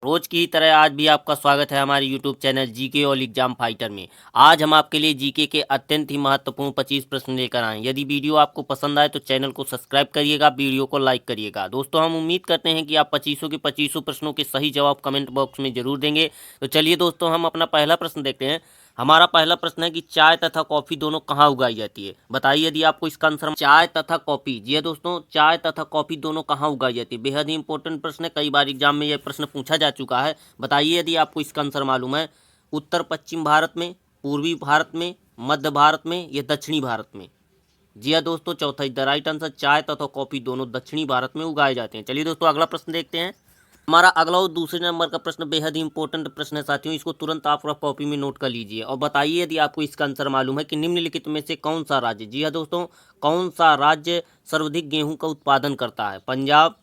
रोज की तरह आज भी आपका स्वागत है हमारे यूट्यूब चैनल जीके और एग्जाम फाइटर में। आज हम आपके लिए जीके के अत्यंत ही महत्वपूर्ण 25 प्रश्न लेकर आए हैं। यदि वीडियो आपको पसंद आए तो चैनल को सब्सक्राइब करिएगा, वीडियो को लाइक करिएगा। दोस्तों, हम उम्मीद करते हैं कि आप 25 के 25 प्रश्नों के सही जवाब कमेंट बॉक्स में जरूर देंगे। तो चलिए दोस्तों, हम अपना पहला प्रश्न देखते हैं। हमारा पहला प्रश्न है कि चाय तथा कॉफी दोनों कहाँ उगाई जाती है। बताइए यदि आपको इसका आंसर चाय तथा कॉफी। जी हाँ दोस्तों, चाय तथा कॉफी दोनों कहाँ उगाई जाती है। बेहद ही इंपॉर्टेंट प्रश्न है, कई बार एग्जाम में यह प्रश्न पूछा जा चुका है। बताइए यदि आपको इसका आंसर मालूम है। उत्तर पश्चिम भारत में, पूर्वी भारत में, मध्य भारत में या दक्षिणी भारत में। जी हाँ दोस्तों, चौथा द राइट आंसर, चाय तथा कॉफी दोनों दक्षिणी भारत में उगाए जाते हैं। चलिए दोस्तों, अगला प्रश्न देखते हैं। हमारा अगला और दूसरे नंबर का प्रश्न बेहद ही इंपॉर्टेंट प्रश्न है साथियों। इसको तुरंत आप कॉपी में नोट कर लीजिए और बताइए यदि आपको इसका आंसर मालूम है कि निम्नलिखित में से कौन सा राज्य। जी हाँ दोस्तों, कौन सा राज्य सर्वाधिक गेहूं का उत्पादन करता है। पंजाब,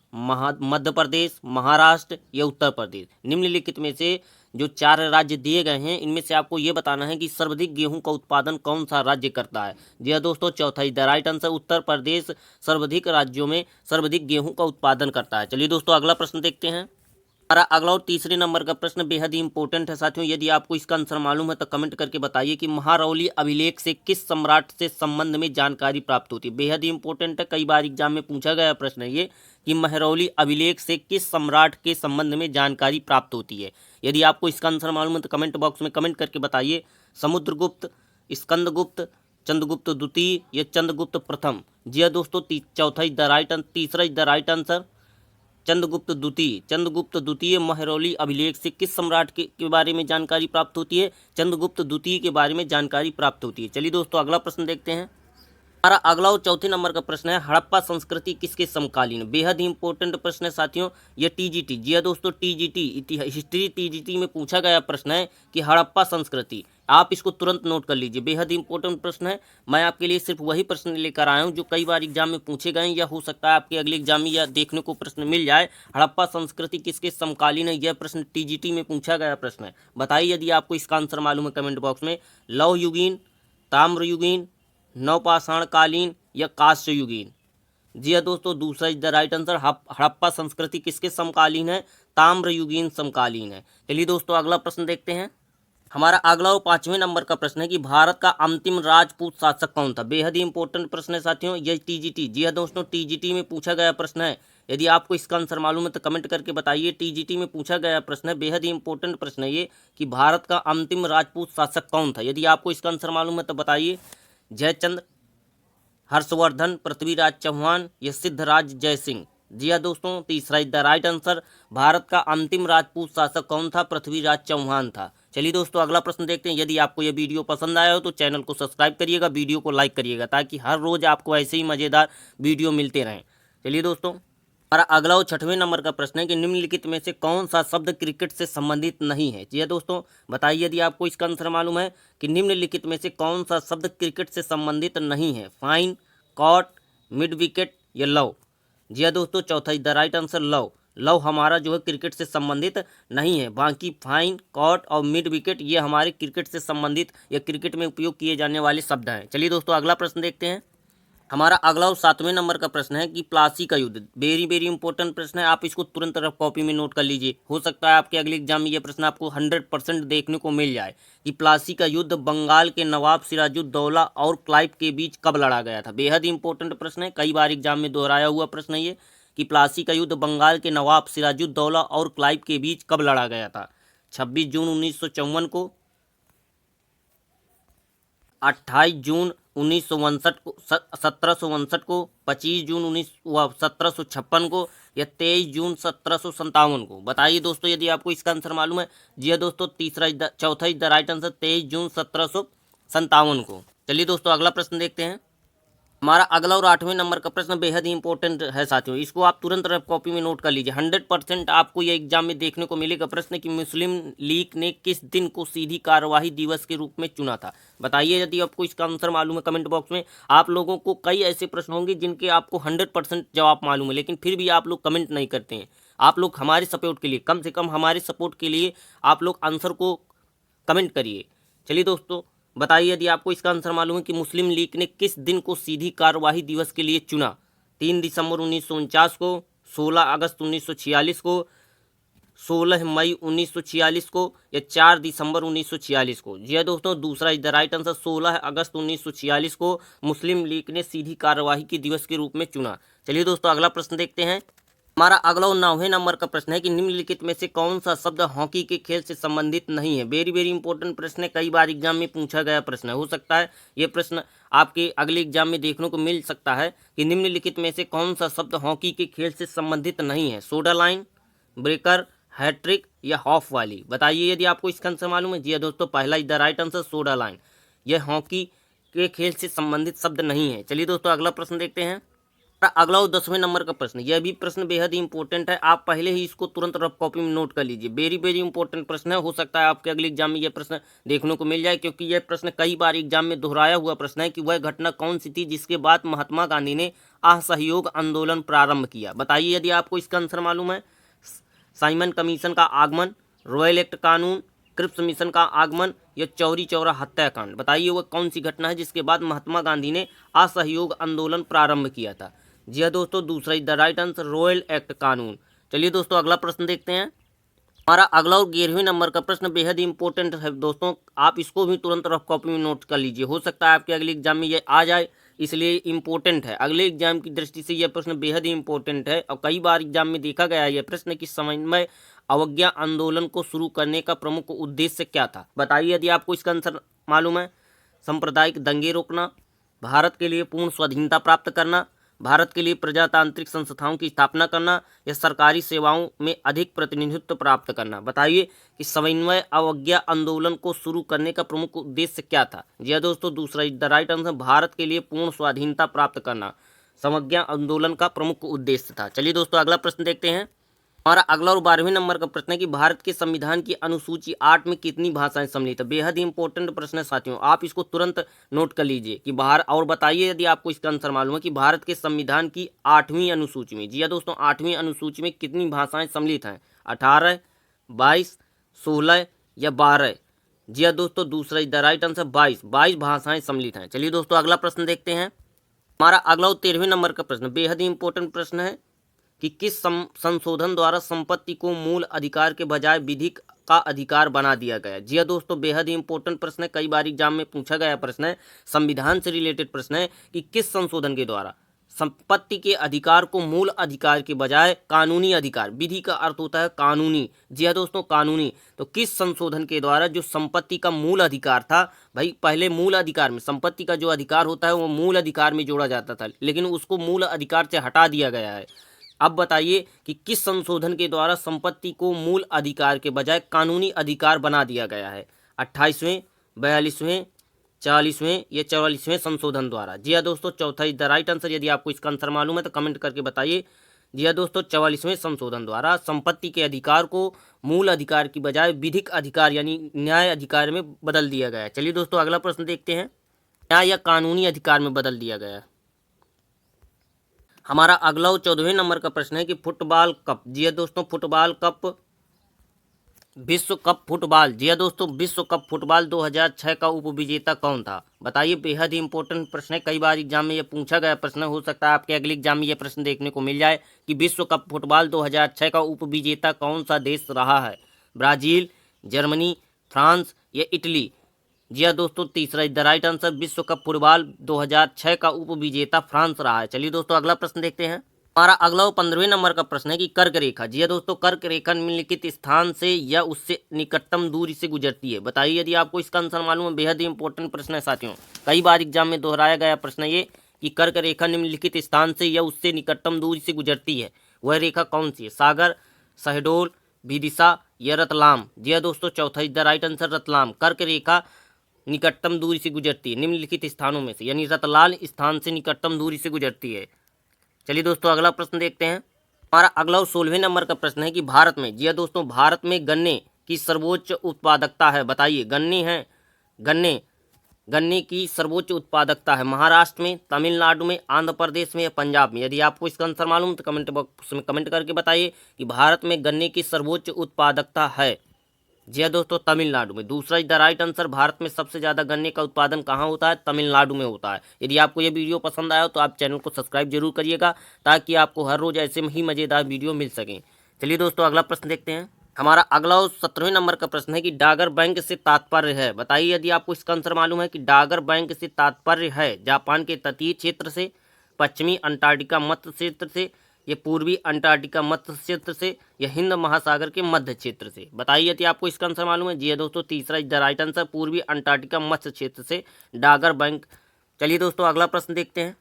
मध्य प्रदेश, महाराष्ट्र या उत्तर प्रदेश। निम्नलिखित में से जो 4 राज्य दिए गए हैं, इनमें से आपको ये बताना है कि सर्वाधिक गेहूं का उत्पादन कौन सा राज्य करता है। जी हाँ दोस्तों, चौथा the right answer, Uttar Pradesh सर्वाधिक राज्यों में सर्वाधिक गेहूं का उत्पादन करता है। चलिए दोस्तों, अगला प्रश्न देखते हैं। हमारा अगला और तीसरे नंबर का प्रश्न बेहद ही इंपॉर्टेंट है साथियों। यदि आपको इसका आंसर मालूम है तो कमेंट करके बताइए कि महारौली अभिलेख से किस सम्राट से संबंध में जानकारी प्राप्त होती है। बेहद ही इंपॉर्टेंट है, कई बार एग्जाम में पूछा गया प्रश्न है ये कि महरौली अभिलेख से किस सम्राट के संबंध में जानकारी प्राप्त होती है। यदि आपको इसका आंसर मालूम है तो कमेंट बॉक्स में कमेंट करके बताइए। समुद्रगुप्त, स्कंदगुप्त, चंद्रगुप्त द्वितीय या चंद्रगुप्त प्रथम। जी हाँ दोस्तों, चौथा द राइट आंसर, तीसरा द राइट आंसर चंद्रगुप्त द्वितीय। चंद्रगुप्त द्वितीय महरौली अभिलेख से किस सम्राट के बारे में जानकारी प्राप्त होती है। चंद्रगुप्त द्वितीय के बारे में जानकारी प्राप्त होती है। चलिए दोस्तों, अगला प्रश्न देखते हैं। हमारा अगला और चौथे नंबर का प्रश्न है, हड़प्पा संस्कृति किसके समकालीन। बेहद ही इंपॉर्टेंट प्रश्न है साथियों, ये टीजीटी। जी हाँ दोस्तों, टीजीटी हिस्ट्री टीजीटी में पूछा गया प्रश्न है कि हड़प्पा संस्कृति। आप इसको तुरंत नोट कर लीजिए, बेहद इंपॉर्टेंट प्रश्न है। मैं आपके लिए सिर्फ वही प्रश्न लेकर आया हूँ जो कई बार एग्जाम में पूछे गए, या हो सकता है आपके अगले एग्जाम में या देखने को प्रश्न मिल जाए। हड़प्पा संस्कृति किसके समकालीन है, यह प्रश्न टीजीटी में पूछा गया प्रश्न है। बताइए यदि आपको इसका आंसर मालूम है कमेंट बॉक्स में। लौह युगीन, ताम्रयुगीन, नवपाषाण कालीन या कांस्य युगीन। जी हाँ दोस्तों, दूसरा is the right answer, Harappa संस्कृति किसके समकालीन है। ताम्रयुगीन समकालीन है। चलिए दोस्तों, अगला प्रश्न देखते हैं। हमारा अगला और 5वें नंबर का प्रश्न है कि भारत का अंतिम राजपूत शासक कौन था। बेहद ही इंपॉर्टेंट प्रश्न है साथियों, यह टीजीटी। जी हाँ दोस्तों, टीजीटी में पूछा गया प्रश्न है। यदि आपको इसका आंसर मालूम है तो कमेंट करके बताइए। टीजीटी में पूछा गया प्रश्न है, बेहद ही इंपॉर्टेंट प्रश्न है ये कि भारत का अंतिम राजपूत शासक कौन था। यदि आपको इसका आंसर मालूम है तो बताइए। जयचंद, हर्षवर्धन, पृथ्वीराज चौहान या सिद्धराज जयसिंह। जी हाँ दोस्तों, तीसरा द राइट आंसर, भारत का अंतिम राजपूत शासक कौन था। पृथ्वीराज चौहान था। चलिए दोस्तों, अगला प्रश्न देखते हैं। यदि आपको यह वीडियो पसंद आया हो तो चैनल को सब्सक्राइब करिएगा, वीडियो को लाइक करिएगा, ताकि हर रोज आपको ऐसे ही मज़ेदार वीडियो मिलते रहें। चलिए दोस्तों, हमारा अगला और 6वें नंबर का प्रश्न है कि निम्नलिखित में से कौन सा शब्द क्रिकेट से संबंधित नहीं है। जी हाँ दोस्तों, बताइए यदि आपको इसका आंसर मालूम है कि निम्नलिखित में से कौन सा शब्द क्रिकेट से संबंधित नहीं है। फाइन, कॉट, मिड विकेट या लव। जी हाँ दोस्तों, चौथा the right answer, love. Love हमारा जो है क्रिकेट से संबंधित नहीं है। बाकी फाइन, कॉट और मिड विकेट ये हमारे क्रिकेट से संबंधित या क्रिकेट में उपयोग किए जाने वाले शब्द हैं। चलिए दोस्तों, अगला प्रश्न देखते हैं। हमारा अगला और 7वें नंबर का प्रश्न है कि प्लासी का युद्ध। वेरी वेरी इंपॉर्टेंट प्रश्न है, आप इसको तुरंत रफ कॉपी में नोट कर लीजिए। हो सकता है आपके अगले एग्जाम में यह प्रश्न आपको 100% देखने को मिल जाए कि प्लासी का युद्ध बंगाल के नवाब सिराजुद्दौला और क्लाइव के बीच कब लड़ा गया था। बेहद इंपॉर्टेंट प्रश्न है, कई बार एग्जाम में दोहराया हुआ प्रश्न है ये कि प्लासी का युद्ध बंगाल के नवाब सिराजुद्दौला और क्लाइव के बीच कब लड़ा गया था। 26 जून 1954 को, 28 जून 1959 को, 1759 को, 25 जून 1756 को या 23 जून 1757 को। बताइए दोस्तों यदि आपको इसका आंसर मालूम है। जी हाँ दोस्तों, चौथा द राइट आंसर, 23 जून 1757 को। चलिए दोस्तों, अगला प्रश्न देखते हैं। हमारा अगला और 8वें नंबर का प्रश्न बेहद ही इंपॉर्टेंट है साथियों, इसको आप तुरंत रफ कॉपी में नोट कर लीजिए। 100% आपको यह एग्जाम में देखने को मिलेगा प्रश्न कि मुस्लिम लीग ने किस दिन को सीधी कार्यवाही दिवस के रूप में चुना था। बताइए यदि आपको इसका आंसर मालूम है कमेंट बॉक्स में। आप लोगों को कई ऐसे प्रश्न होंगे जिनके आपको 100% जवाब मालूम है, लेकिन फिर भी आप लोग कमेंट नहीं करते हैं। आप लोग हमारे सपोर्ट के लिए, कम से कम हमारे सपोर्ट के लिए आप लोग आंसर को कमेंट करिए। चलिए दोस्तों, बताइए यदि आपको इसका आंसर मालूम है कि मुस्लिम लीग ने किस दिन को सीधी कार्यवाही दिवस के लिए चुना। 3 दिसंबर 1949 को, 16 अगस्त 1946 को, 16 मई 1946 को या 4 दिसंबर 1946 को? जी हाँ दोस्तों, दूसरा इज द राइट आंसर। 16 अगस्त 1946 को मुस्लिम लीग ने सीधी कार्यवाही के दिवस के रूप में चुना। चलिए दोस्तों, अगला प्रश्न देखते हैं। हमारा अगला 9वें नंबर का प्रश्न है कि निम्नलिखित में से कौन सा शब्द हॉकी के खेल से संबंधित नहीं है? वेरी वेरी इंपॉर्टेंट प्रश्न है, कई बार एग्जाम में पूछा गया प्रश्न है। हो सकता है ये प्रश्न आपके अगले एग्जाम में देखने को मिल सकता है कि निम्नलिखित में से कौन सा शब्द हॉकी के खेल से संबंधित नहीं है? सोडा लाइन, ब्रेकर, हैट्रिक या हॉफ वाली? बताइए यदि आपको इसका आंसर मालूम है। जी हाँ दोस्तों, पहला is the right answer, soda line. यह हॉकी के खेल से संबंधित शब्द नहीं है। चलिए दोस्तों, अगला प्रश्न देखते हैं। अगला 10वें नंबर का प्रश्न, यह भी प्रश्न बेहद ही इंपॉर्टेंट है, आप पहले ही इसको तुरंत रफ कॉपी में नोट कर लीजिए। वेरी वेरी इंपॉर्टेंट प्रश्न है, हो सकता है आपके अगले एग्जाम में यह प्रश्न देखने को मिल जाए, क्योंकि यह प्रश्न कई बार एग्जाम में दोहराया हुआ प्रश्न है कि वह घटना कौन सी थी जिसके बाद महात्मा गांधी ने असहयोग आंदोलन प्रारंभ किया? बताइए यदि आपको इसका आंसर मालूम है। साइमन कमीशन का आगमन, रॉयल एक्ट कानून, क्रिप्स मिशन का आगमन या चौरी चौरा हत्याकांड? बताइए वह कौन सी घटना है जिसके बाद महात्मा गांधी ने असहयोग आंदोलन प्रारंभ किया था? जी हाँ दोस्तों, दूसरा is the right answer, royal act कानून। चलिए दोस्तों, अगला प्रश्न देखते हैं। हमारा अगला और 11वें नंबर का प्रश्न बेहद इंपॉर्टेंट है दोस्तों, आप इसको भी तुरंत रफ कॉपी में नोट कर लीजिए। हो सकता है आपके अगले एग्जाम में ये आ जाए, इसलिए इंपॉर्टेंट है। अगले एग्जाम की दृष्टि से यह प्रश्न बेहद ही इंपॉर्टेंट है और कई बार एग्जाम में देखा गया है यह प्रश्न कि समन्वय अवज्ञा आंदोलन को शुरू करने का प्रमुख उद्देश्य क्या था? बताइए यदि आपको इसका आंसर मालूम है। सांप्रदायिक दंगे रोकना, भारत के लिए पूर्ण स्वाधीनता प्राप्त करना, भारत के लिए प्रजातांत्रिक संस्थाओं की स्थापना करना या सरकारी सेवाओं में अधिक प्रतिनिधित्व प्राप्त करना? बताइए कि समन्वय अवज्ञा आंदोलन को शुरू करने का प्रमुख उद्देश्य क्या था? जी हाँ दोस्तों, दूसरा is the right answer, Bharat के लिए पूर्ण स्वाधीनता प्राप्त करना समज्ञा आंदोलन का प्रमुख उद्देश्य था। चलिए दोस्तों, अगला प्रश्न देखते हैं। हमारा अगला और 12वें नंबर का प्रश्न है कि भारत के संविधान की अनुसूची 8 में कितनी भाषाएं सम्मिलित है? बेहद ही इंपॉर्टेंट प्रश्न है साथियों, आप इसको तुरंत नोट कर लीजिए कि बाहर। और बताइए यदि आपको इसका आंसर मालूम है कि भारत के संविधान की 8वीं अनुसूची में, जी हाँ दोस्तों, 8वीं अनुसूची में कितनी भाषाएं सम्मिलित हैं? 18, 22, 16 या 12? जी हाँ दोस्तों, दूसरा इज द राइट आंसर, 22 भाषाएं सम्मिलित हैं। चलिए दोस्तों, अगला प्रश्न देखते हैं। हमारा अगला और 13वें नंबर का प्रश्न बेहद ही इंपॉर्टेंट प्रश्न है कि किस संशोधन द्वारा संपत्ति को मूल अधिकार के बजाय विधिक का अधिकार बना दिया गया? जी हाँ दोस्तों, बेहद ही इंपॉर्टेंट प्रश्न है, कई बार एग्जाम में पूछा गया प्रश्न है, संविधान से रिलेटेड प्रश्न है कि किस संशोधन के द्वारा संपत्ति के अधिकार को मूल अधिकार के बजाय कानूनी अधिकार, विधि का अर्थ होता है कानूनी, जी हाँ दोस्तों कानूनी, तो किस संशोधन के द्वारा जो संपत्ति का मूल अधिकार था, भाई पहले मूल अधिकार में संपत्ति का जो अधिकार होता है वो मूल अधिकार में जोड़ा जाता था, लेकिन उसको मूल अधिकार से हटा दिया गया है। अब बताइए कि किस संशोधन के द्वारा संपत्ति को मूल अधिकार के बजाय कानूनी अधिकार बना दिया गया है? 28वें, 42वें, 40वें या 44वें संशोधन द्वारा? जी हाँ दोस्तों, चौथा इज द राइट आंसर। यदि आपको इसका आंसर मालूम है तो कमेंट करके बताइए। जी हाँ दोस्तों, 44वें संशोधन द्वारा संपत्ति के अधिकार को मूल अधिकार की बजाय विधिक अधिकार यानी न्याय अधिकार में बदल दिया गया है। चलिए दोस्तों, अगला प्रश्न देखते हैं। न्याय या कानूनी अधिकार में बदल दिया गया है। हमारा अगला 14वें नंबर का प्रश्न है कि फुटबॉल कप, जी हाँ दोस्तों, फुटबॉल कप, विश्व कप फुटबॉल, जी हाँ दोस्तों, विश्व कप फुटबॉल 2006 का उपविजेता कौन था? बताइए, बेहद ही इंपॉर्टेंट प्रश्न है, कई बार एग्जाम में यह पूछा गया प्रश्न, हो सकता है आपके अगले एग्जाम में यह प्रश्न देखने को मिल जाए कि विश्व कप फुटबॉल 2006 का उपविजेता कौन सा देश रहा है? ब्राजील, जर्मनी, फ्रांस या इटली? जी हाँ दोस्तों, तीसरा इज द राइट आंसर, विश्व कप फुटबॉल 2006 का उपविजेता फ्रांस रहा है। चलिए दोस्तों, अगला प्रश्न देखते हैं। हमारा अगला 15वें नंबर का प्रश्न है कि कर्क रेखा, जी हाँ दोस्तों, कर्क रेखा निम्नलिखित स्थान से या उससे निकटतम दूरी से गुजरती है? बताइए यदि आपको इसका आंसर मालूम है। बेहद ही इंपॉर्टेंट प्रश्न है साथियों, कई बार एग्जाम में दोहराया गया प्रश्न ये कि कर्क रेखा निम्नलिखित स्थान से या उससे निकटतम दूरी से गुजरती है, वह रेखा कौन सी है? सागर, शहडोल, विदिशा या रतलाम? जी हाँ दोस्तों, चौथा is the right answer, Ratlam. कर्क रेखा निकटतम दूरी से गुजरती है निम्नलिखित स्थानों में से, यानी रतलाल स्थान से निकटतम दूरी से गुजरती है। चलिए दोस्तों, अगला प्रश्न देखते हैं। हमारा अगला 16वें नंबर का प्रश्न है कि भारत में, जी हाँ दोस्तों, भारत में गन्ने की सर्वोच्च उत्पादकता है? बताइए, गन्ने की सर्वोच्च उत्पादकता है महाराष्ट्र में, तमिलनाडु में, आंध्र प्रदेश में या पंजाब में? यदि आपको इसका आंसर मालूम तो कमेंट बॉक्स में कमेंट करके बताइए कि भारत में गन्ने की सर्वोच्च उत्पादकता है। जी हाँ दोस्तों, तमिलनाडु में। दूसरा is the right answer, Bharat में सबसे ज़्यादा गन्ने का उत्पादन कहाँ होता है? तमिलनाडु में होता है। यदि आपको ये वीडियो पसंद आया हो तो आप चैनल को सब्सक्राइब जरूर करिएगा ताकि आपको हर रोज़ ऐसे ही मज़ेदार वीडियो मिल सकें। चलिए दोस्तों, अगला प्रश्न देखते हैं। हमारा अगला और 17वें नंबर का प्रश्न है कि डागर बैंक से तात्पर्य है। बताइए यदि आपको इसका आंसर मालूम है कि डागर बैंक से तात्पर्य है जापान के तटीय क्षेत्र से, पश्चिमी अंटार्कटिका मध्य क्षेत्र से, या पूर्वी अंटार्कटिका मध्य क्षेत्र से, या हिंद महासागर के मध्य क्षेत्र से। बताइए यदि आपको इसका आंसर मालूम है। जी दोस्तों, तीसरा इज द राइट आंसर, पूर्वी अंटार्कटिका मध्य क्षेत्र से डागर बैंक। चलिए दोस्तों अगला प्रश्न देखते हैं।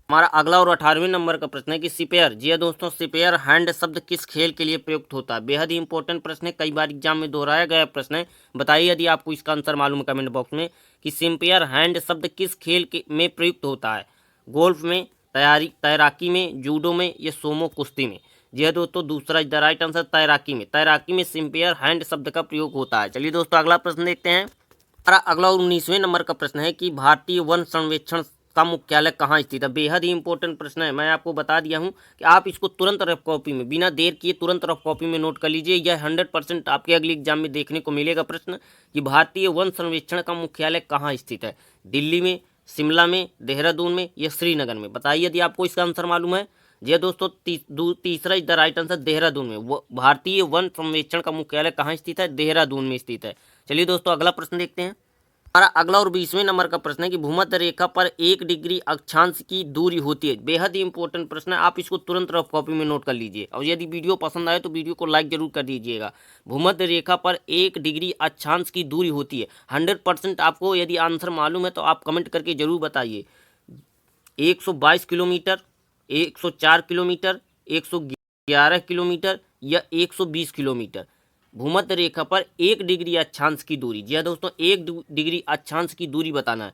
हमारा अगला और 18वें नंबर का प्रश्न है कि सिपेयर, जी दोस्तों, सिपेयर हैंड शब्द किस खेल के लिए प्रयुक्त होता है। बेहद ही इंपॉर्टेंट प्रश्न है, कई बार एग्जाम में दोहराया गया प्रश्न है। बताइए यदि आपको इसका आंसर मालूम है कमेंट बॉक्स में कि सिपेयर हैंड शब्द किस खेल के में प्रयुक्त होता है। गोल्फ में, तैराकी में, जूडो में, या सोमो कुश्ती में। जी दोस्तों, दूसरा द राइट आंसर तैराकी में। तैराकी में सिपेयर हैंड शब्द का प्रयोग होता है। चलिए दोस्तों अगला प्रश्न देखते हैं। हमारा अगला 19वें नंबर का प्रश्न है कि भारतीय वन सर्वेक्षण का मुख्यालय कहाँ स्थित है। बेहद ही इंपॉर्टेंट प्रश्न है, मैं आपको बता दिया हूँ कि आप इसको तुरंत रफ कॉपी में, बिना देर किए तुरंत रफ कॉपी में नोट कर लीजिए। यह 100% आपके अगले एग्जाम में देखने को मिलेगा प्रश्न कि भारतीय वन सर्वेक्षण का मुख्यालय कहाँ स्थित है। दिल्ली में, शिमला में, देहरादून में, या श्रीनगर में। बताइए यदि आपको इसका आंसर मालूम है। जी दोस्तों, तीसरा is the right answer Dehradun में। भारतीय वन सर्वेक्षण का मुख्यालय कहाँ स्थित है, देहरादून में स्थित है। चलिए दोस्तों अगला प्रश्न देखते हैं। हमारा अगला और 20वें नंबर का प्रश्न है कि भूमध्य रेखा पर 1 डिग्री अक्षांश की दूरी होती है। बेहद ही इंपॉर्टेंट प्रश्न है, आप इसको तुरंत रफ कॉपी में नोट कर लीजिए। और यदि वीडियो पसंद आए तो वीडियो को लाइक जरूर कर दीजिएगा। भूमध्य रेखा पर 1 डिग्री अक्षांश की दूरी होती है। 100% आपको यदि आंसर मालूम है तो आप कमेंट करके जरूर बताइए। 122 किलोमीटर, 104 किलोमीटर, 111 किलोमीटर, या 120 किलोमीटर। भूमध्य रेखा पर 1 डिग्री अक्षांश की दूरी। जी हाँ दोस्तों, 1 डिग्री अक्षांश की दूरी बताना है।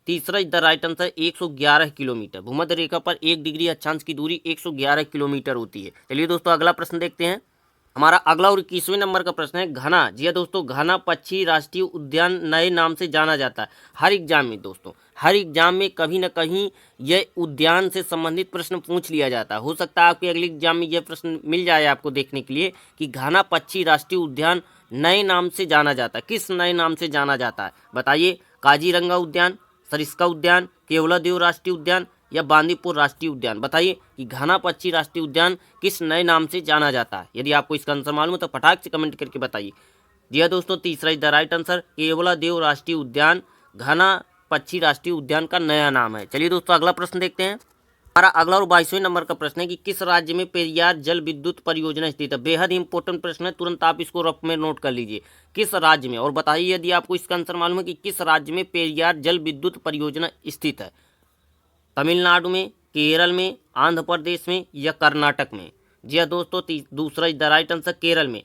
तीसरा is the right answer 111 kilometre. भूमध्य रेखा पर 1 डिग्री अक्षांश की दूरी 111 किलोमीटर होती है। चलिए दोस्तों अगला प्रश्न देखते हैं। हमारा अगला और 21वें नंबर का प्रश्न है घना। जी हाँ दोस्तों, घना पक्षी राष्ट्रीय उद्यान नए नाम से जाना जाता है। हर एग्जाम में दोस्तों, हर एग्जाम में कभी ना कहीं यह उद्यान से संबंधित प्रश्न पूछ लिया जाता है। हो सकता है आपके अगले एग्जाम में यह प्रश्न मिल जाए आपको देखने के लिए कि घना पक्षी राष्ट्रीय उद्यान नए नाम से जाना जाता है। किस नए नाम से जाना जाता है। बताइए, काजीरंगा उद्यान, सरिस्का उद्यान, केवलादेव राष्ट्रीय उद्यान, या बांदीपुर राष्ट्रीय उद्यान। बताइए कि घना पक्षी राष्ट्रीय उद्यान किस नए नाम से जाना जाता है। यदि आपको इसका आंसर मालूम है तो फटाक से कमेंट करके बताइए। जी हाँ दोस्तों, तीसरा is the right answer Keoladeo राष्ट्रीय उद्यान घना पक्षी राष्ट्रीय उद्यान का नया नाम है। चलिए दोस्तों अगला प्रश्न देखते हैं। हमारा अगला और 22वें नंबर का प्रश्न है कि किस राज्य में पेरियार जल विद्युत परियोजना स्थित है। बेहद इंपॉर्टेंट प्रश्न है, तुरंत आप इसको रफ में नोट कर लीजिए। किस राज्य में, और बताइए यदि आपको इसका आंसर मालूम है कि किस राज्य में पेरियार जल विद्युत परियोजना स्थित है। तमिलनाडु में, केरल में, आंध्र प्रदेश में, या कर्नाटक में। जी हाँ दोस्तों, दूसरा is the right answer Kerala में।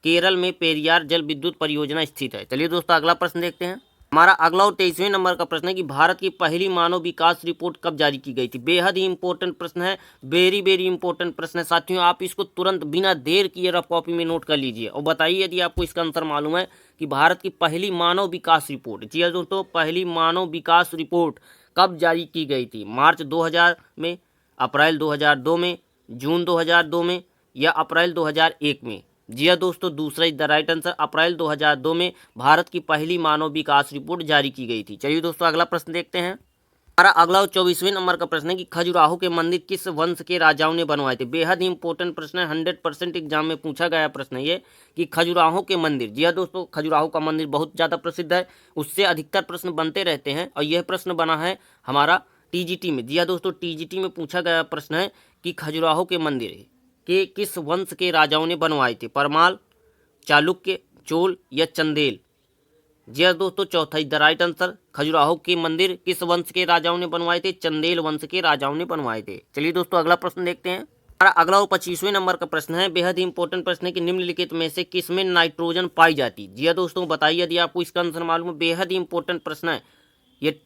केरल में पेरियार जल विद्युत परियोजना स्थित है। चलिए दोस्तों अगला प्रश्न देखते हैं। हमारा अगला और 23वें नंबर का प्रश्न है कि भारत की पहली मानव विकास रिपोर्ट कब जारी की गई थी। बेहद ही इंपॉर्टेंट प्रश्न है, वेरी वेरी इंपॉर्टेंट प्रश्न है साथियों। आप इसको तुरंत बिना देर किए रफ कॉपी में नोट कर लीजिए और बताइए यदि आपको इसका आंसर मालूम है कि भारत की पहली मानव विकास रिपोर्ट, जी हाँ दोस्तों, पहली मानव विकास रिपोर्ट कब जारी की गई थी। मार्च 2000 में, अप्रैल 2002 में, जून 2002 में, या अप्रैल 2001 में। जी हाँ दोस्तों, दूसरा इज द राइट आंसर अप्रैल 2002 में भारत की पहली मानव विकास रिपोर्ट जारी की गई थी। चलिए दोस्तों अगला प्रश्न देखते हैं। हमारा अगला और 24वें नंबर का प्रश्न है कि खजुराहो के मंदिर किस वंश के राजाओं ने बनवाए थे। बेहद ही इंपॉर्टेंट प्रश्न है, 100% एग्जाम में पूछा गया प्रश्न है ये कि खजुराहो के मंदिर। जी हाँ दोस्तों, खजुराहो का मंदिर बहुत ज़्यादा प्रसिद्ध है, उससे अधिकतर प्रश्न बनते रहते हैं और यह प्रश्न बना है हमारा टीजीटी में। जी हाँ दोस्तों, टीजीटी में पूछा गया प्रश्न है कि खजुराहो के मंदिर के किस वंश के राजाओं ने बनवाए थे। परमाल, चालुक्य, चोल, या चंदेल। जी हाँ दोस्तों, चौथा is the right answer Khajuraho के मंदिर किस वंश के राजाओं ने बनवाए थे। चंदेल वंश के राजाओं ने बनवाए थे। चलिए दोस्तों अगला प्रश्न देखते हैं। हमारा अगला और 25वें नंबर का प्रश्न है, बेहद ही इंपॉर्टेंट प्रश्न है कि निम्नलिखित में से किस में नाइट्रोजन पाई जाती। जी हाँ दोस्तों, बताइए यदि आपको इसका आंसर मालूम है। बेहद ही इंपॉर्टेंट प्रश्न है ये,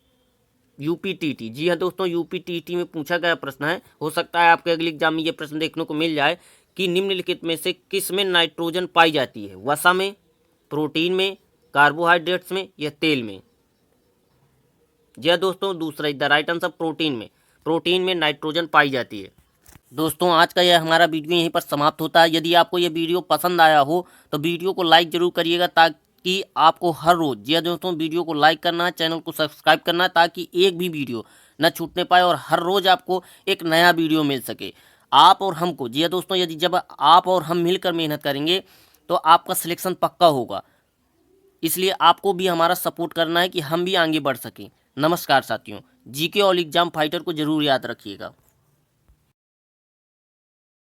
यूपीटीटी। जी हाँ दोस्तों, यूपीटीटी में पूछा गया प्रश्न है। हो सकता है आपके अगले एग्जाम में ये प्रश्न देखने को मिल जाए कि निम्नलिखित में से किस में नाइट्रोजन पाई जाती है। वसा में, प्रोटीन में, कार्बोहाइड्रेट्स में, या तेल में। जी हाँ दोस्तों, दूसरा is the right answer protein में। प्रोटीन में नाइट्रोजन पाई जाती है। दोस्तों आज का यह हमारा वीडियो यहीं पर समाप्त होता है। यदि आपको यह वीडियो पसंद आया हो तो वीडियो को लाइक जरूर करिएगा ताकि आपको हर रोज़, जी हाँ दोस्तों, वीडियो को लाइक करना है, चैनल को सब्सक्राइब करना है ताकि एक भी वीडियो न छूटने पाए और हर रोज़ आपको एक नया वीडियो मिल सके। आप और हमको, जी हाँ दोस्तों, यदि जब आप और हम मिलकर मेहनत करेंगे तो आपका सिलेक्शन पक्का होगा। इसलिए आपको भी हमारा सपोर्ट करना है कि हम भी आगे बढ़ सकें। नमस्कार साथियों, जीके और एग्जाम फाइटर को जरूर याद रखिएगा।